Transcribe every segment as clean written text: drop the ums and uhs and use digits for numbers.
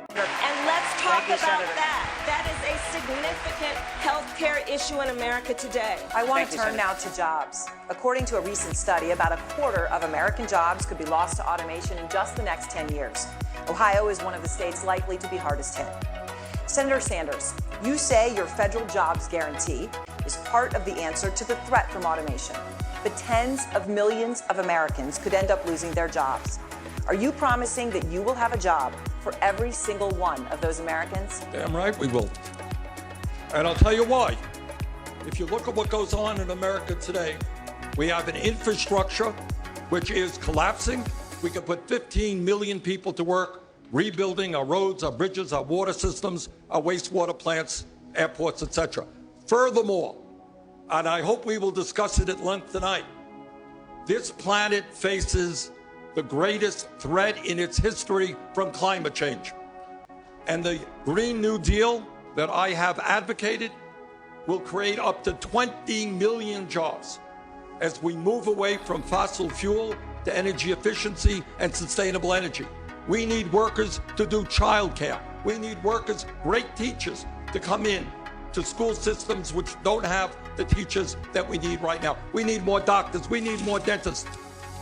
And let's talk about that. That is a significant health care issue in America today. I want to turn now to jobs. According to a recent study, about a quarter of American jobs could be lost to automation in just the next 10 years. Ohio is one of the states likely to be hardest hit. Senator Sanders, you say your federal jobs guarantee is part of the answer to the threat from automation. But tens of millions of Americans could end up losing their jobs. Are you promising that you will have a job for every single one of those Americans? Damn right we will. And I'll tell you why. If you look at what goes on in America today, we have an infrastructure which is collapsing. We can put 15 million people to work rebuilding our roads, our bridges, our water systems, our wastewater plants, airports, etc. Furthermore, and I hope we will discuss it at length tonight, this planet faces the greatest threat in its history from climate change. And the Green New Deal that I have advocated will create up to 20 million jobs as we move away from fossil fuel to energy efficiency and sustainable energy. We need workers to do childcare. We need workers, great teachers, to come in to school systems which don't have the teachers that we need right now. We need more doctors. We need more dentists.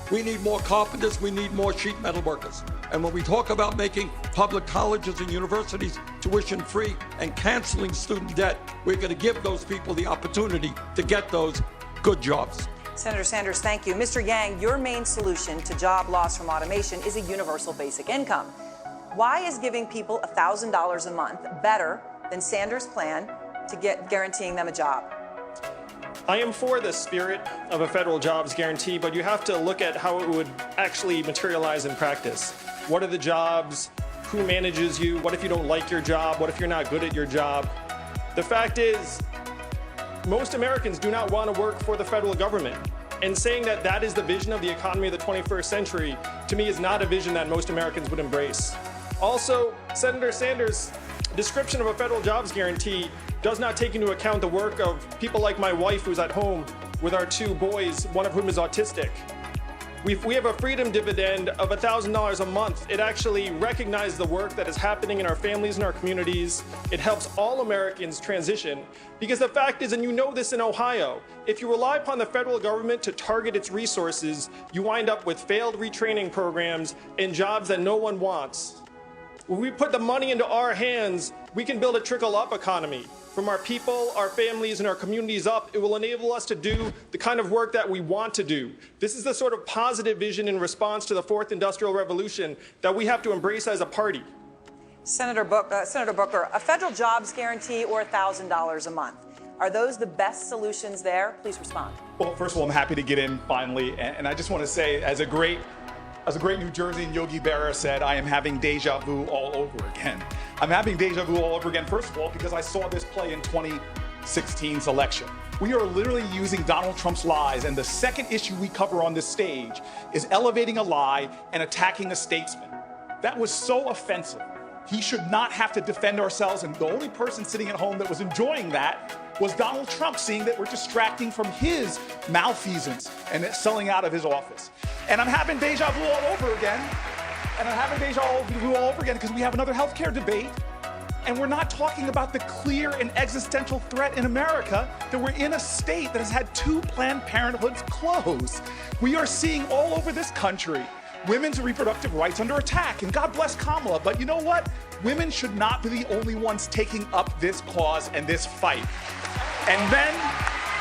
We need more carpenters. We need more sheet metal workers. And when we talk about making public colleges and universities tuition free and canceling student debt, we're going to give those people the opportunity to get those good jobs. Senator Sanders, thank you. Mr. Yang, your main solution to job loss from automation is a universal basic income. Why is giving people $1,000 a month better than Sanders' plan to guaranteeing them a job? I am for the spirit of a federal jobs guarantee, but you have to look at how it would actually materialize in practice. What are the jobs? Who manages you? What if you don't like your job? What if you're not good at your job? The fact is, most Americans do not want to work for the federal government. And saying that that is the vision of the economy of the 21st century, to me, is not a vision that most Americans would embrace. Also, Senator Sanders' description of a federal jobs guarantee does not take into account the work of people like my wife, who's at home with our 2 boys, one of whom is autistic. We have a freedom dividend of $1,000 a month. It actually recognizes the work that is happening in our families and our communities. It helps all Americans transition. Because the fact is, and you know this in Ohio, if you rely upon the federal government to target its resources, you wind up with failed retraining programs and jobs that no one wants. When we put the money into our hands, we can build a trickle-up economy. From our people, our families, and our communities up, it will enable us to do the kind of work that we want to do. This is the sort of positive vision in response to the 4th Industrial Revolution that we have to embrace as a party. Senator Booker, a federal jobs guarantee or $1,000 a month, are those the best solutions there? Please respond. Well, first of all, I'm happy to get in finally, and I just want to say, as a great New Jerseyan Yogi Berra said, I am having deja vu all over again. I'm having deja vu all over again, first of all, because I saw this play in 2016's election. We are literally using Donald Trump's lies, and the second issue we cover on this stage is elevating a lie and attacking a statesman. That was so offensive. He should not have to defend ourselves, and the only person sitting at home that was enjoying that was Donald Trump, seeing that we're distracting from his malfeasance and selling out of his office. And I'm having deja vu all over again. And I'm having deja vu all over again because we have another healthcare debate. And we're not talking about the clear and existential threat in America that we're in a state that has had 2 Planned Parenthoods close. We are seeing all over this country women's reproductive rights under attack. And God bless Kamala. But you know what? Women should not be the only ones taking up this cause and this fight. And then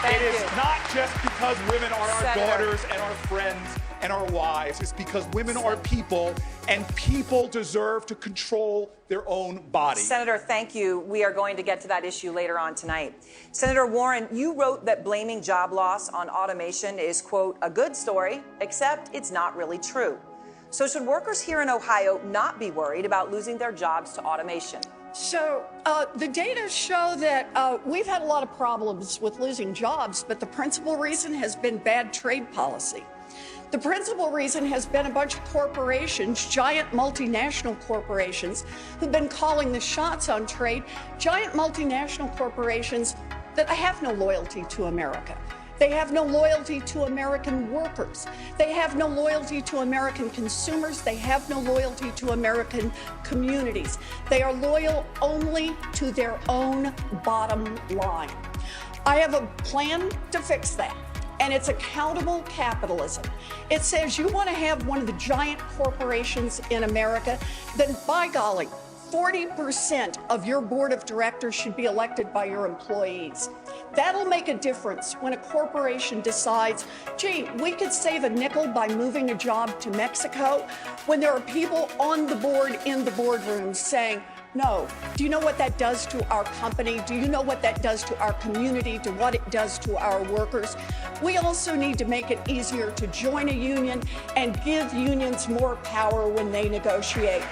it is not just because women are our daughters and our friends and our wives. It's because women are people, and people deserve to control their own body. Senator, thank you. We are going to get to that issue later on tonight. Senator Warren, you wrote that blaming job loss on automation is, quote, a good story, except it's not really true. So should workers here in Ohio not be worried about losing their jobs to automation? So the data show that we've had a lot of problems with losing jobs, but the principal reason has been bad trade policy. The principal reason has been a bunch of corporations, giant multinational corporations, who've been calling the shots on trade, giant multinational corporations that have no loyalty to America. They have no loyalty to American workers. They have no loyalty to American consumers. They have no loyalty to American communities. They are loyal only to their own bottom line. I have a plan to fix that, and it's accountable capitalism. It says you want to have one of the giant corporations in America, then by golly, 40% of your board of directors should be elected by your employees. That'll make a difference when a corporation decides, gee, we could save a nickel by moving a job to Mexico, when there are people on the board in the boardroom saying, no. Do you know what that does to our company? Do you know what that does to our community, to what it does to our workers? We also need to make it easier to join a union and give unions more power when they negotiate.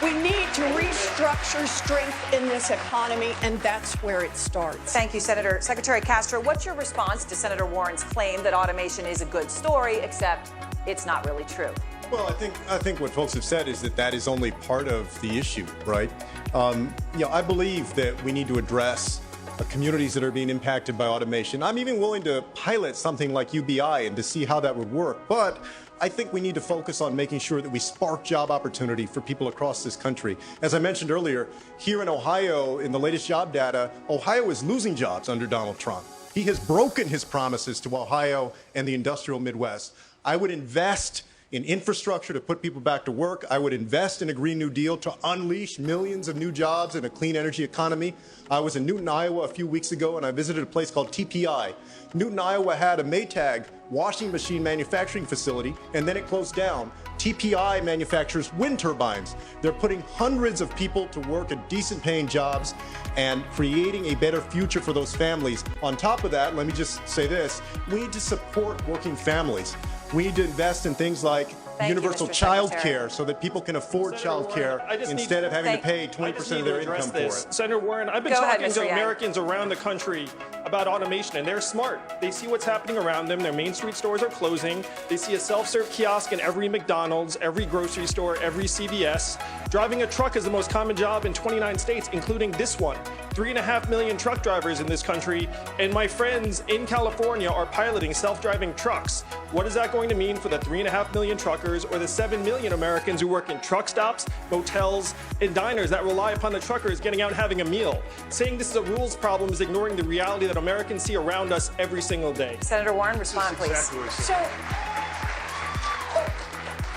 We need to restructure strength in this economy, and that's where it starts. Thank you, Senator. Secretary Castro, what's your response to Senator Warren's claim that automation is a good story, except it's not really true? Well, I think what folks have said is that is only part of the issue, right? I believe that we need to address communities that are being impacted by automation. I'm even willing to pilot something like UBI and to see how that would work. But I think we need to focus on making sure that we spark job opportunity for people across this country. As I mentioned earlier, here in Ohio, in the latest job data, Ohio is losing jobs under Donald Trump. He has broken his promises to Ohio and the industrial Midwest. I would invest in infrastructure to put people back to work. I would invest in a Green New Deal to unleash millions of new jobs in a clean energy economy. I was in Newton, Iowa a few weeks ago, and I visited a place called TPI. Newton, Iowa had a Maytag washing machine manufacturing facility, and then it closed down. TPI manufactures wind turbines. They're putting hundreds of people to work at decent paying jobs and creating a better future for those families. On top of that, let me just say this, we need to support working families. We need to invest in things like universal child care so that people can afford child care instead of having to pay 20% of their income for it. Senator Warren, I've been talking to Americans around the country about automation, and they're smart. They see what's happening around them. Their Main Street stores are closing. They see a self-serve kiosk in every McDonald's, every grocery store, every CVS. Driving a truck is the most common job in 29 states, including this one. 3.5 million truck drivers in this country, and my friends in California are piloting self-driving trucks. What is that going to mean for the 3.5 million truckers or the 7 million Americans who work in truck stops, motels, and diners that rely upon the truckers getting out and having a meal? Saying this is a rules problem is ignoring the reality that Americans see around us every single day. Senator Warren, respond, please. So,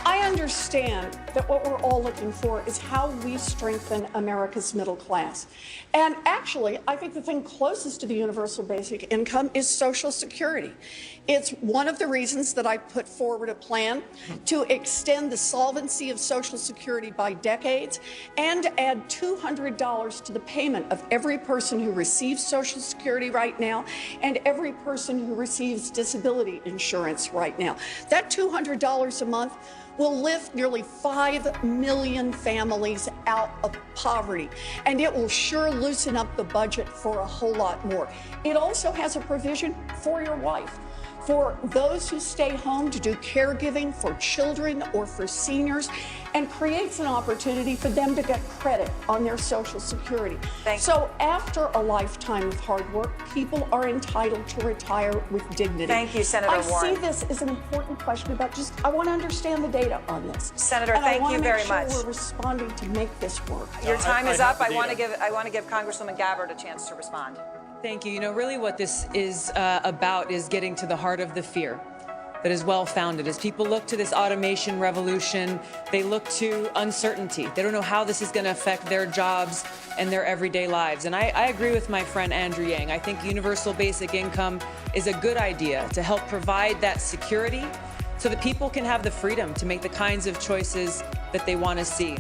I understand that what we're all looking for is how we strengthen America's middle class. And actually, I think the thing closest to the universal basic income is Social Security. It's one of the reasons that I put forward a plan to extend the solvency of Social Security by decades and add $200 to the payment of every person who receives Social Security right now and every person who receives disability insurance right now. That $200 a month will lift nearly 5 million families out of poverty, and it will sure loosen up the budget for a whole lot more. It also has a provision for your wife, for those who stay home to do caregiving for children or for seniors, and creates an opportunity for them to get credit on their Social Security. So after a lifetime of hard work, people are entitled to retire with dignity. Thank you, Senator Warren. I see this as an important question about I want to understand the data on this. Senator, thank you very much. I want to make sure we're responding to make this work. Your time is up. I want to give Congresswoman Gabbard a chance to respond. Thank you. You know, really what this is about is getting to the heart of the fear that is well-founded. As people look to this automation revolution, they look to uncertainty. They don't know how this is going to affect their jobs and their everyday lives. And I agree with my friend Andrew Yang. I think universal basic income is a good idea to help provide that security so that people can have the freedom to make the kinds of choices that they want to see.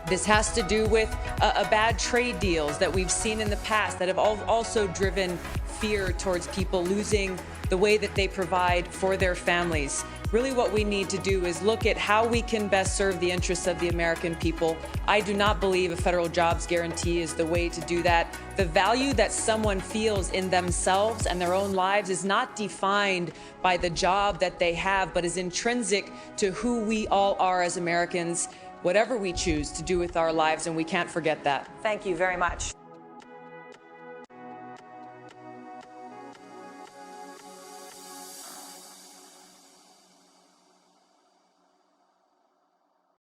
This has to do with bad trade deals that we've seen in the past that have also driven fear towards people losing the way that they provide for their families. Really what we need to do is look at how we can best serve the interests of the American people. I do not believe a federal jobs guarantee is the way to do that. The value that someone feels in themselves and their own lives is not defined by the job that they have, but is intrinsic to who we all are as Americans, whatever we choose to do with our lives, and we can't forget that. Thank you very much.